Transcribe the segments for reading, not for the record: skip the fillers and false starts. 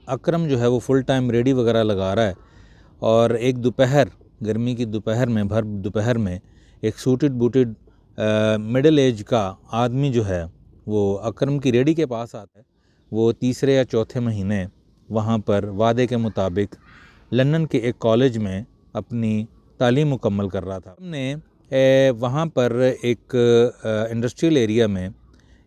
अकरम जो है वो फुल टाइम रेडी वगैरह लगा रहा है और एक दोपहर, गर्मी की दोपहर में, भर दोपहर में एक सूटेड बूटेड मिडिल एज का आदमी जो है वो अकरम की रेडी के पास आता है। वो तीसरे या चौथे महीने वहाँ पर वादे के मुताबिक लंदन के एक कॉलेज में अपनी तालीम मुकम्मल कर रहा था। हमने वहाँ पर एक इंडस्ट्रियल एरिया में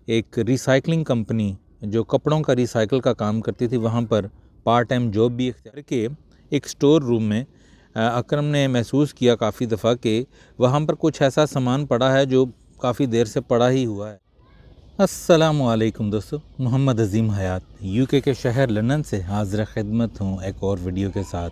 एक रिसाइकलिंग कंपनी जो कपड़ों का रिसाइकल का काम करती थी, वहाँ पर पार्ट टाइम जॉब भी इख्तियार के एक स्टोर रूम में अकरम ने महसूस किया काफ़ी दफ़ा कि वहाँ पर कुछ ऐसा सामान पड़ा है जो काफ़ी देर से पड़ा ही हुआ है। अस्सलामुअलैकुम दोस्तों, मोहम्मद अज़ीम हयात यूके के शहर लंदन से हाज़िर खिदमत हूँ एक और वीडियो के साथ।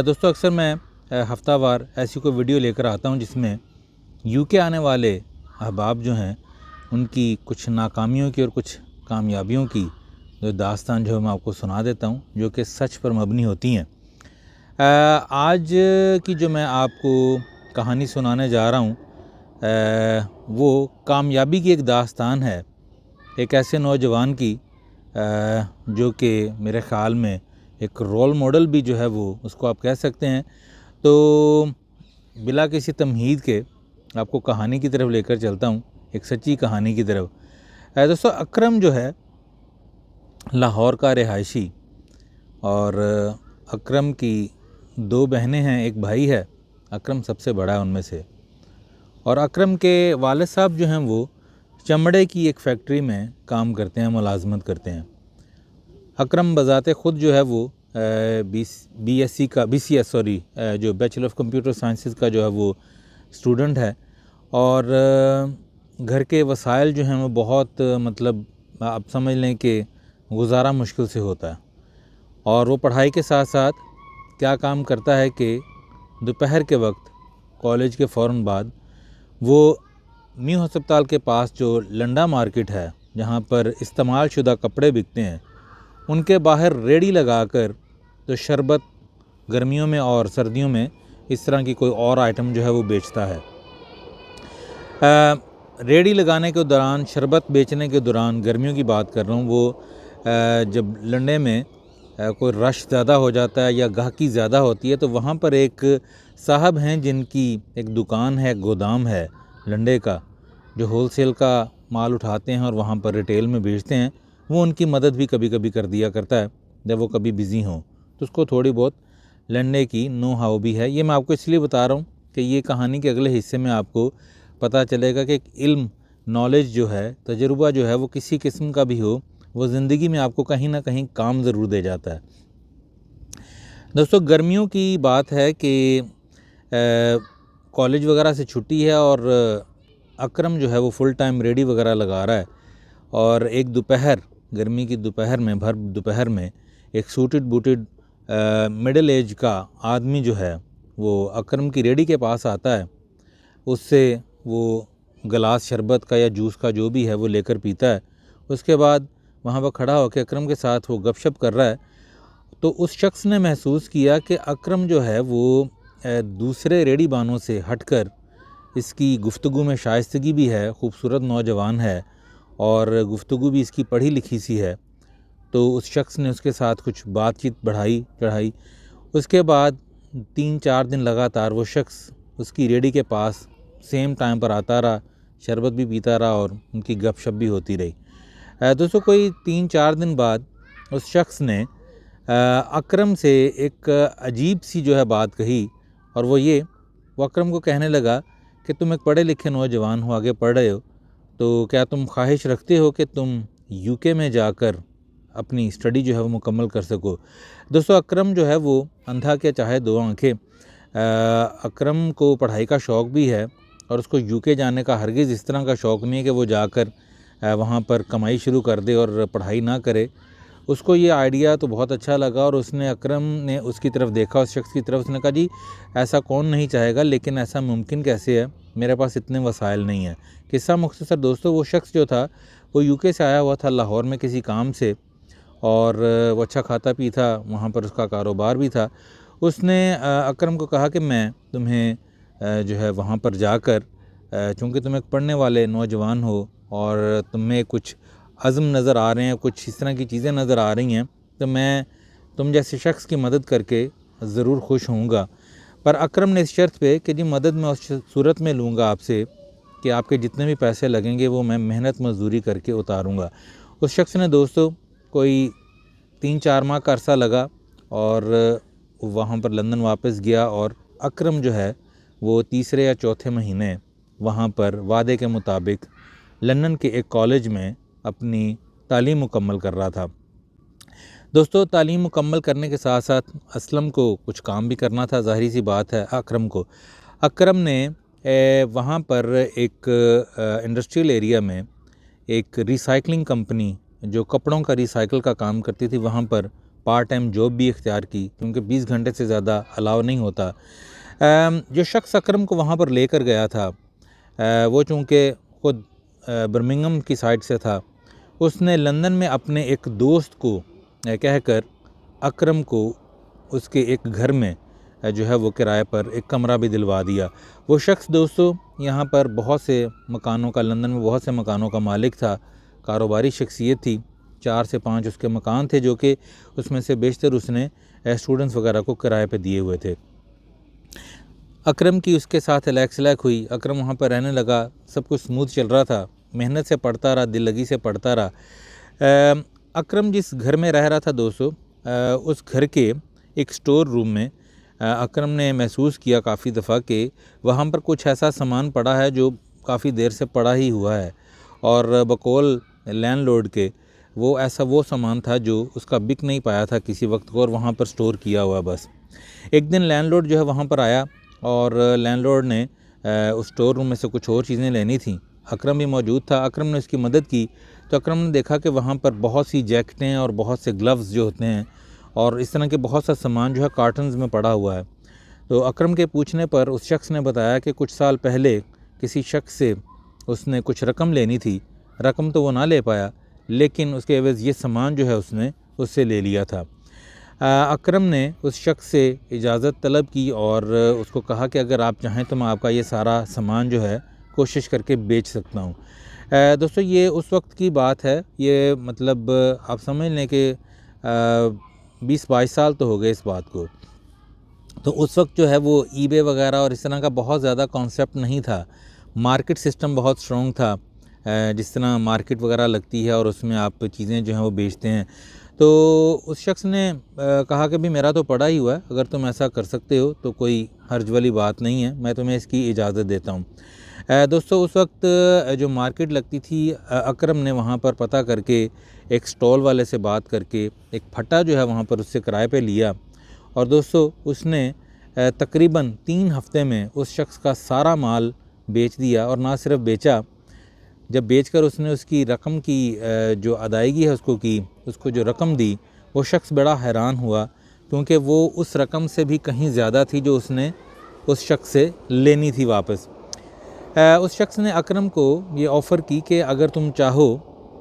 दोस्तों, अक्सर मैं हफ्तावार ऐसी कोई वीडियो लेकर आता हूँ जिसमें यूके आने वाले अहबाब जो हैं उनकी कुछ नाकामियों की और कुछ कामयाबियों की जो दास्तान जो मैं आपको सुना देता हूँ, जो कि सच पर मबनी होती हैं। आज की जो मैं आपको कहानी सुनाने जा रहा हूँ वो कामयाबी की एक दास्तान है, एक ऐसे नौजवान की जो कि मेरे ख़्याल में एक रोल मॉडल भी जो है वो उसको आप कह सकते हैं। तो बिला किसी तमहीद के आपको कहानी की तरफ लेकर चलता हूँ, एक सच्ची कहानी की तरफ। दोस्तों, अकरम जो है लाहौर का रिहायशी और अकरम की दो बहनें हैं, एक भाई है। अकरम सबसे बड़ा है उनमें से। और अकरम के वालिद साहब जो हैं वो चमड़े की एक फैक्ट्री में काम करते हैं, मुलाजमत करते हैं। अकरम बज़ाते ख़ुद जो है वो BCS जो बैचलर ऑफ कंप्यूटर साइंसेस का जो है वो स्टूडेंट है। और घर के वसाइल जो हैं वो बहुत मतलब आप समझ लें कि गुजारा मुश्किल से होता है। और वो पढ़ाई के साथ साथ क्या काम करता है कि दोपहर के वक्त कॉलेज के फ़ौरन बाद वो न्यू हस्पताल के पास जो लंडा मार्केट है जहाँ पर इस्तेमाल शुदा कपड़े बिकते हैं, उनके बाहर रेडी लगाकर तो शरबत गर्मियों में और सर्दियों में इस तरह की कोई और आइटम जो है वो बेचता है। रेडी लगाने के दौरान, शरबत बेचने के दौरान, गर्मियों की बात कर रहा हूँ, वो जब लंडे में कोई रश ज़्यादा हो जाता है या गाहकी ज़्यादा होती है तो वहाँ पर एक साहब हैं जिनकी एक दुकान है, गोदाम है लंडे का, जो होलसेल का माल उठाते हैं और वहाँ पर रिटेल में बेचते हैं। वो उनकी मदद भी कभी कभी कर दिया करता है जब वो कभी बिज़ी हों, तो उसको थोड़ी बहुत लंडे की नो हाउ भी है। ये मैं आपको इसलिए बता रहा हूँ कि ये कहानी के अगले हिस्से में आपको पता चलेगा कि एक इल्म, नॉलेज जो है, तजुर्बा जो है वो किसी किस्म का भी हो, वो ज़िंदगी में आपको कहीं ना कहीं काम ज़रूर दे जाता है। दोस्तों, गर्मियों की बात है कि कॉलेज वगैरह से छुट्टी है और अकरम जो है वो फुल टाइम रेडी वगैरह लगा रहा है और एक दोपहर, गर्मी की दोपहर में, भर दोपहर में एक सूटेड बूटेड मिडिल एज का आदमी जो है वो अकरम की रेडी के पास आता है। उससे वो गिलास शरबत का या जूस का जो भी है वो लेकर पीता है। उसके बाद वहाँ पर खड़ा होकर अकरम के साथ वो गपशप कर रहा है। तो उस शख्स ने महसूस किया कि अकरम जो है वो दूसरे रेडी बानों से हटकर, इसकी गुफ्तगू में शाइस्तगी भी है, खूबसूरत नौजवान है और गुफ्तगू भी इसकी पढ़ी लिखी सी है। तो उस शख्स ने उसके साथ कुछ बातचीत बढ़ाई चढ़ाई। उसके बाद 3-4 दिन लगातार वो शख्स उसकी रेडी के पास सेम टाइम पर आता रहा, शरबत भी पीता रहा और उनकी गपशप भी होती रही। दोस्तों, कोई 3-4 दिन बाद उस शख्स ने अकरम से एक अजीब सी जो है बात कही और वो अकरम को कहने लगा कि तुम एक पढ़े लिखे नौजवान हो, आगे पढ़ रहे हो, तो क्या तुम ख्वाहिश रखते हो कि तुम यूके में जाकर अपनी स्टडी जो है वो मुकम्मल कर सको। दोस्तों, अकरम जो है वो अंधा के चाहे दो आंखें। अकरम को पढ़ाई का शौक़ भी है और उसको यूके जाने का हरगिज़ इस तरह का शौक़ नहीं है कि वो जाकर वहाँ पर कमाई शुरू कर दे और पढ़ाई ना करे। उसको ये आइडिया तो बहुत अच्छा लगा और अकरम ने उसकी तरफ देखा, उस शख्स की तरफ। उसने कहा, जी ऐसा कौन नहीं चाहेगा, लेकिन ऐसा मुमकिन कैसे है, मेरे पास इतने वसाइल नहीं है। किस्सा मुख्तसर दोस्तों, वो शख्स जो था वो यूके से आया हुआ था लाहौर में किसी काम से और वो अच्छा खाता पीता, वहाँ पर उसका कारोबार भी था। उसने अकरम को कहा कि मैं तुम्हें जो है वहाँ पर जाकर, चूँकि तुम एक पढ़ने वाले नौजवान हो और तुम्हें कुछ अज़्म नज़र आ रहे हैं, कुछ इस तरह की चीज़ें नज़र आ रही हैं, तो मैं तुम जैसे शख्स की मदद करके ज़रूर खुश होऊंगा। पर अकरम ने इस शर्त पे कि जी मदद मैं उस सूरत में लूँगा आपसे कि आपके जितने भी पैसे लगेंगे वो मैं मेहनत मजदूरी करके उतारूँगा। उस शख्स ने दोस्तों कोई 3-4 माह का अरसा लगा और वहाँ पर लंदन वापस गया और अकरम जो है वो तीसरे या चौथे महीने वहाँ पर वादे के मुताबिक लंदन के एक कॉलेज में अपनी तालीम मुकम्मल कर रहा था। दोस्तों तालीम मुकम्मल करने के साथ साथ असलम को कुछ काम भी करना था, ज़ाहिर सी बात है अकरम को। अकरम ने वहाँ पर एक इंडस्ट्रियल एरिया में एक रिसाइकलिंग कंपनी जो कपड़ों का रिसाइकिल का काम करती थी वहाँ पर पार्ट टाइम जॉब भी इख्तियार की, क्योंकि 20 घंटे से ज़्यादा अलाउ नहीं होता। जो शख्स अकरम को वहाँ पर लेकर गया था वो चूँकि ख़ुद बर्मिंघम की साइड से था, उसने लंदन में अपने एक दोस्त को कहकर अकरम को उसके एक घर में जो है वो किराए पर एक कमरा भी दिलवा दिया। वो शख्स दोस्तों यहाँ पर बहुत से मकानों का, लंदन में बहुत से मकानों का मालिक था, कारोबारी शख्सियत थी। 4 से 5 उसके मकान थे जो कि उसमें से बेशतर उसने स्टूडेंट्स वगैरह को किराए पे दिए हुए थे। अकरम की उसके साथ लैक हुई। अकरम वहाँ पर रहने लगा, सब कुछ स्मूथ चल रहा था, मेहनत से पढ़ता रहा, दिल लगी से पढ़ता रहा। अकरम जिस घर में रह रहा था दोस्तों, उस घर के एक स्टोर रूम में अकरम ने महसूस किया काफ़ी दफ़ा कि वहाँ पर कुछ ऐसा सामान पड़ा है जो काफ़ी देर से पड़ा ही हुआ है, और बकौल लैंडलॉर्ड के वो सामान था जो उसका बिक नहीं पाया था किसी वक्त को, और वहाँ पर स्टोर किया हुआ। बस एक दिन लैंडलॉर्ड जो है वहाँ पर आया और लैंडलॉर्ड ने उस स्टोर रूम में से कुछ और चीज़ें लेनी थी। अकरम भी मौजूद था। अकरम ने उसकी मदद की तो अकरम ने देखा कि वहाँ पर बहुत सी जैकेटें और बहुत से ग्लव्स जो होते हैं और इस तरह के बहुत सा सामान जो है कार्टन्स में पड़ा हुआ है। तो अकरम के पूछने पर उस शख्स ने बताया कि कुछ साल पहले किसी शख्स से उसने कुछ रकम लेनी थी। रकम तो वो ना ले पाया, लेकिन उसके एवज़ ये सामान जो है उसने उससे ले लिया था। अकरम ने उस शख्स से इजाज़त तलब की और उसको कहा कि अगर आप चाहें तो मैं आपका ये सारा सामान जो है कोशिश करके बेच सकता हूँ। दोस्तों ये उस वक्त की बात है, ये मतलब आप समझ लें कि 20-22 साल तो हो गए इस बात को। तो उस वक्त जो है वो ईबे वगैरह और इस तरह का बहुत ज़्यादा कॉन्सेप्ट नहीं था। मार्केट सिस्टम बहुत स्ट्रॉन्ग था, जिस तरह मार्केट वगैरह लगती है और उसमें आप चीज़ें जो हैं वो बेचते हैं। तो उस शख्स ने कहा कि भाई मेरा तो पड़ा ही हुआ है, अगर तुम ऐसा कर सकते हो तो कोई हर्ज वाली बात नहीं है, मैं तुम्हें इसकी इजाज़त देता हूँ। दोस्तों उस वक्त जो मार्केट लगती थी, अकरम ने वहाँ पर पता करके एक स्टॉल वाले से बात करके एक फट्टा जो है वहाँ पर उससे किराए पे लिया, और दोस्तों उसने तकरीबन 3 हफ्ते में उस शख्स का सारा माल बेच दिया। और ना सिर्फ बेचा, जब बेचकर उसने उसकी रकम की जो अदायगी है उसको जो रकम दी, वो शख्स बड़ा हैरान हुआ, क्योंकि वो उस रकम से भी कहीं ज़्यादा थी जो उसने उस शख्स से लेनी थी वापस। उस शख्स ने अकरम को ये ऑफ़र की कि अगर तुम चाहो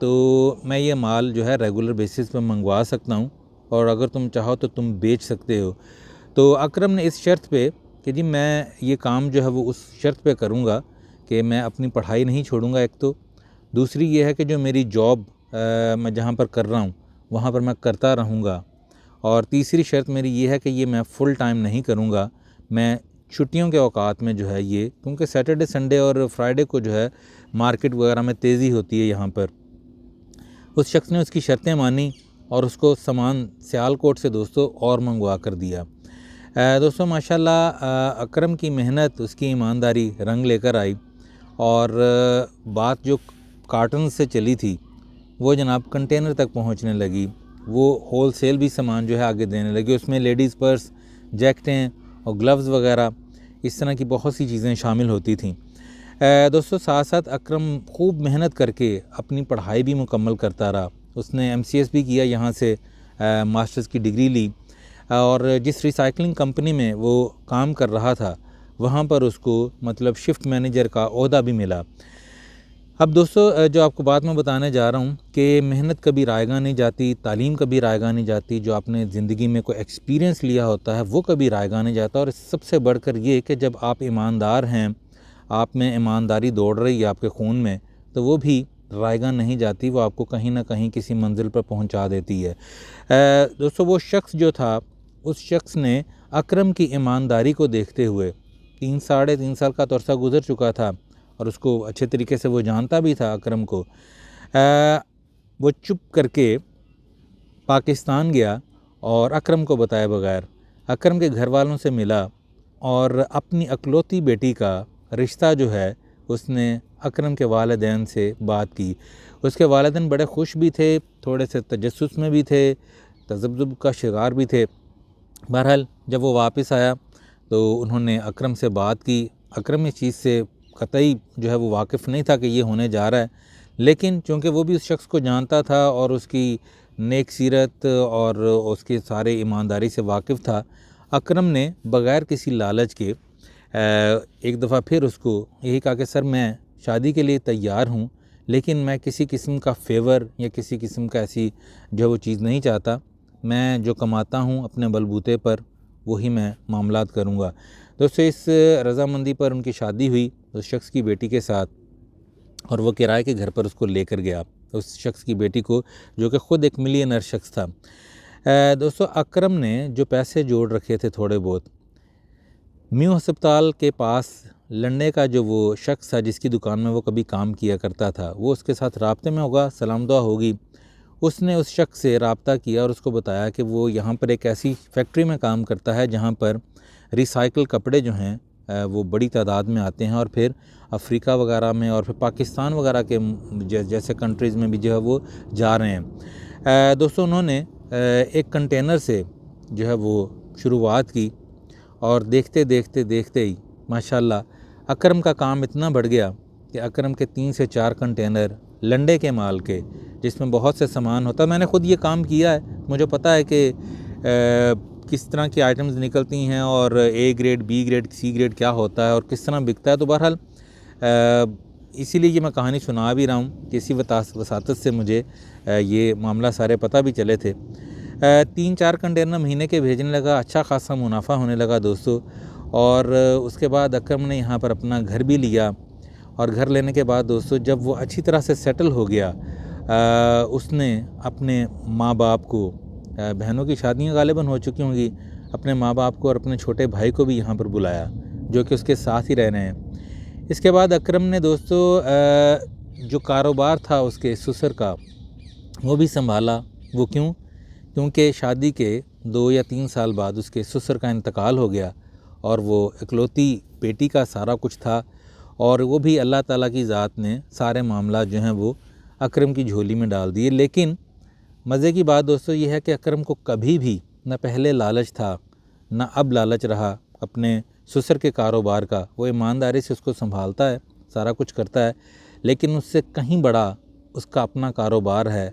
तो मैं ये माल जो है रेगुलर बेसिस पर मंगवा सकता हूँ, और अगर तुम चाहो तो तुम बेच सकते हो। तो अकरम ने इस शर्त पे कि जी मैं ये काम जो है वो उस शर्त पे करूँगा कि मैं अपनी पढ़ाई नहीं छोड़ूंगा, एक तो दूसरी ये है कि जो मेरी जॉब मैं जहाँ पर कर रहा हूँ वहाँ पर मैं करता रहूँगा, और तीसरी शर्त मेरी ये है कि ये मैं फ़ुल टाइम नहीं करूँगा, मैं छुट्टियों के औकात में जो है ये, क्योंकि सैटरडे संडे और फ्राइडे को जो है मार्केट वगैरह में तेज़ी होती है यहाँ पर। उस शख्स ने उसकी शर्तें मानी और उसको सामान सियालकोट से दोस्तों और मंगवा कर दिया। दोस्तों माशाल्लाह अकरम की मेहनत, उसकी ईमानदारी रंग लेकर आई, और बात जो कार्टन से चली थी वो जनाब कंटेनर तक पहुंचने लगी। वो होल सेल भी सामान जो है आगे देने लगी, उसमें लेडीज़ पर्स, जैकेटें और ग्लव्स वगैरह इस तरह की बहुत सी चीज़ें शामिल होती थीं। दोस्तों साथ साथ अकरम खूब मेहनत करके अपनी पढ़ाई भी मुकम्मल करता रहा। उसने MCS भी किया, यहाँ से मास्टर्स की डिग्री ली, और जिस रिसाइकलिंग कंपनी में वो काम कर रहा था वहाँ पर उसको मतलब शिफ्ट मैनेजर का ओहदा भी मिला। अब दोस्तों जो आपको बात मैं बताने जा रहा हूँ कि मेहनत कभी रायगा नहीं जाती, तालीम कभी रायगा नहीं जाती, जो आपने ज़िंदगी में कोई एक्सपीरियंस लिया होता है वो कभी रायगा नहीं जाता। और सबसे बढ़कर ये कि जब आप ईमानदार हैं, आप में ईमानदारी दौड़ रही है आपके खून में, तो वो भी रायगा नहीं जाती, वो आपको कहीं ना कहीं किसी मंजिल पर पहुंचा देती है। दोस्तों वो शख्स जो था, उस शख्स ने अकरम की ईमानदारी को देखते हुए, 3-3.5 साल का तो अरसा गुजर चुका था और उसको अच्छे तरीके से वो जानता भी था अकरम को, वो चुप करके पाकिस्तान गया और अकरम को बताए बगैर अकरम के घर वालों से मिला और अपनी अकलौती बेटी का रिश्ता जो है उसने अकरम के वालिदैन से बात की। उसके वालिदैन बड़े खुश भी थे, थोड़े से तजस्सुस में भी थे, तज़ब्ज़ुब का शिकार भी थे। बहरहाल जब वो वापस आया तो उन्होंने अकरम से बात की। अकरम इस चीज़ से कतई जो है वो वाकिफ़ नहीं था कि ये होने जा रहा है, लेकिन चूँकि वो भी उस शख्स को जानता था और उसकी नेक सीरत और उसके सारे ईमानदारी से वाकिफ़ था, अकरम ने बग़ैर किसी लालच के एक दफ़ा फिर उसको यही कहा कि सर मैं शादी के लिए तैयार हूँ, लेकिन मैं किसी किस्म का फ़ेवर या किसी किस्म का ऐसी जो वो चीज़ नहीं चाहता। मैं जो कमाता हूँ अपने बलबूते पर वही मैं मामलात करूँगा। दोस्तों इस रज़ामंदी पर उनकी शादी हुई उस शख्स की बेटी के साथ और वो किराए के घर पर उसको लेकर गया, उस शख्स की बेटी को, जो कि ख़ुद एक मिलियनर शख्स था। दोस्तों अकरम ने जो पैसे जोड़ रखे थे थोड़े बहुत, म्यू अस्पताल के पास लंडे का जो वो शख्स था जिसकी दुकान में वो कभी काम किया करता था, वो उसके साथ राब्ते में होगा, सलाम दुआ होगी। उसने उस शख्स से रब्ता किया और उसको बताया कि वो यहाँ पर एक ऐसी फैक्ट्री में काम करता है जहाँ पर रिसाइकल कपड़े जो हैं वो बड़ी तादाद में आते हैं और फिर अफ्रीका वगैरह में और फिर पाकिस्तान वगैरह के जैसे कंट्रीज़ में भी जो है वो जा रहे हैं। दोस्तों उन्होंने एक कंटेनर से जो है वो शुरुआत की और देखते देखते ही माशाल्लाह अकरम का काम इतना बढ़ गया कि अकरम के 3 से 4 कंटेनर लंडे के माल के, जिसमें बहुत से सामान होता है। मैंने ख़ुद ये काम किया है, मुझे पता है कि किस तरह की आइटम्स निकलती हैं और A grade, B grade, C grade क्या होता है और किस तरह बिकता है। तो बहरहाल इसीलिए ये मैं कहानी सुना भी रहा हूँ कि इसी वसातत से मुझे ये मामला सारे पता भी चले थे। 3-4 कंटेनर महीने के भेजने लगा, अच्छा खासा मुनाफा होने लगा दोस्तों। और उसके बाद अकरम ने यहाँ पर अपना घर भी लिया और घर लेने के बाद दोस्तों जब वो अच्छी तरह से सेटल हो गया, उसने अपने माँ बाप को, बहनों की शादियाँ गालिबन हो चुकी होंगी, अपने माँ बाप को और अपने छोटे भाई को भी यहाँ पर बुलाया जो कि उसके साथ ही रह रहे हैं। इसके बाद अकरम ने दोस्तों जो कारोबार था उसके ससुर का वो भी संभाला। वो क्योंकि शादी के 2 या 3 साल बाद उसके ससुर का इंतकाल हो गया और वो इकलौती बेटी का सारा कुछ था और वो भी अल्लाह ताला की ज़ात ने सारे मामला जो हैं वो अकरम की झोली में डाल दिए। लेकिन मज़े की बात दोस्तों ये है कि अकरम को कभी भी न पहले लालच था न अब लालच रहा अपने ससुर के कारोबार का। वो ईमानदारी से उसको संभालता है, सारा कुछ करता है, लेकिन उससे कहीं बड़ा उसका अपना कारोबार है।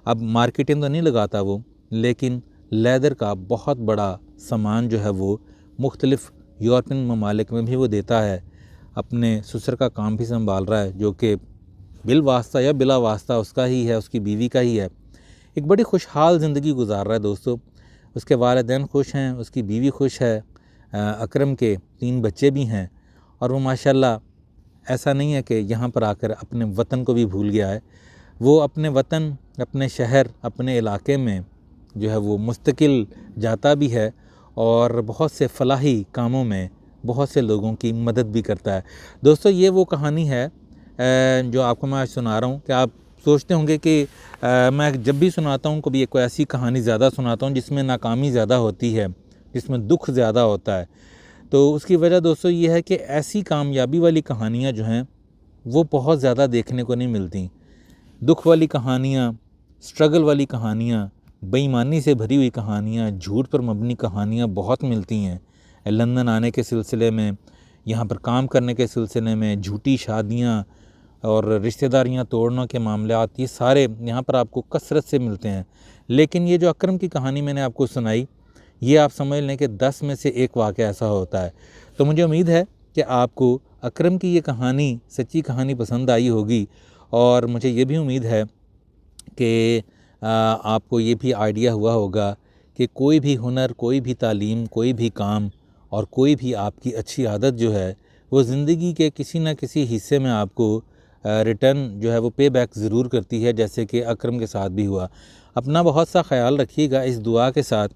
अब मार्केटिंग तो नहीं लगाता वो, लेकिन लेदर का बहुत बड़ा सामान जो है वो मुख्तलिफ़ यूरोपियन ममालिक में भी वो देता है। अपने ससुर का काम भी संभाल रहा है जो कि बिल वास्ता या बिला वास्ता उसका ही है, उसकी बीवी का ही है। एक बड़ी खुशहाल ज़िंदगी गुजार रहा है दोस्तों। उसके वालिदैन खुश हैं, उसकी बीवी खुश है, अकरम के 3 बच्चे भी हैं और वो माशाल्लाह ऐसा नहीं है कि यहाँ पर आकर अपने वतन को भी भूल गया है। वो अपने वतन, अपने शहर, अपने इलाके में जो है वो मुस्तकिल जाता भी है और बहुत से फलाही कामों में बहुत से लोगों की मदद भी करता है। दोस्तों ये वो कहानी है जो आपको मैं आज सुना रहा हूँ कि आप सोचते होंगे कि मैं जब भी सुनाता हूँ कभी कोई ऐसी कहानी ज़्यादा सुनाता हूँ जिसमें नाकामी ज़्यादा होती है, जिसमें दुख ज़्यादा होता है। तो उसकी वजह दोस्तों ये है कि ऐसी कामयाबी वाली कहानियाँ जो हैं वो बहुत ज़्यादा देखने को नहीं मिलती। दुख वाली कहानियाँ, स्ट्रगल वाली कहानियाँ, बेईमानी से भरी हुई कहानियाँ, झूठ पर मबनी कहानियाँ बहुत मिलती हैं। लंदन आने के सिलसिले में, यहाँ पर काम करने के सिलसिले में, झूठी शादियाँ और रिश्तेदारियाँ तोड़ने के मामलात, ये सारे यहाँ पर आपको कसरत से मिलते हैं। लेकिन ये जो अकरम की कहानी मैंने आपको सुनाई, ये आप समझ लें कि 10 में से 1 वाक़या ऐसा होता है। तो मुझे उम्मीद है कि आपको अकरम की ये कहानी, सच्ची कहानी पसंद आई होगी और मुझे ये भी उम्मीद है कि आपको ये भी आइडिया हुआ होगा कि कोई भी हुनर, कोई भी तालीम, कोई भी काम और कोई भी आपकी अच्छी आदत जो है वो ज़िंदगी के किसी न किसी हिस्से में आपको रिटर्न जो है वो पे बैक ज़रूर करती है, जैसे कि अकरम के साथ भी हुआ। अपना बहुत सा ख्याल रखिएगा इस दुआ के साथ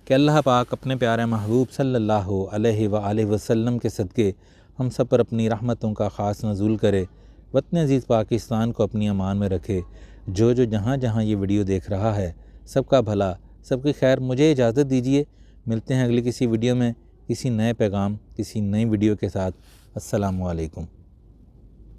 कि अल्लाह पाक अपने प्यारे महबूब सल्लल्लाहु अलैहि वसल्लम के सदक़े हम सब पर अपनी रहमतों का ख़ास नज़ूल करे, वतन अज़ीज़ पाकिस्तान को अपनी अमान में रखे। जो जहाँ जहाँ ये वीडियो देख रहा है सबका भला, सबकी खैर। मुझे इजाज़त दीजिए, मिलते हैं अगली किसी वीडियो में किसी नए पैगाम, किसी नई वीडियो के साथ। अस्सलामु अलैकुम।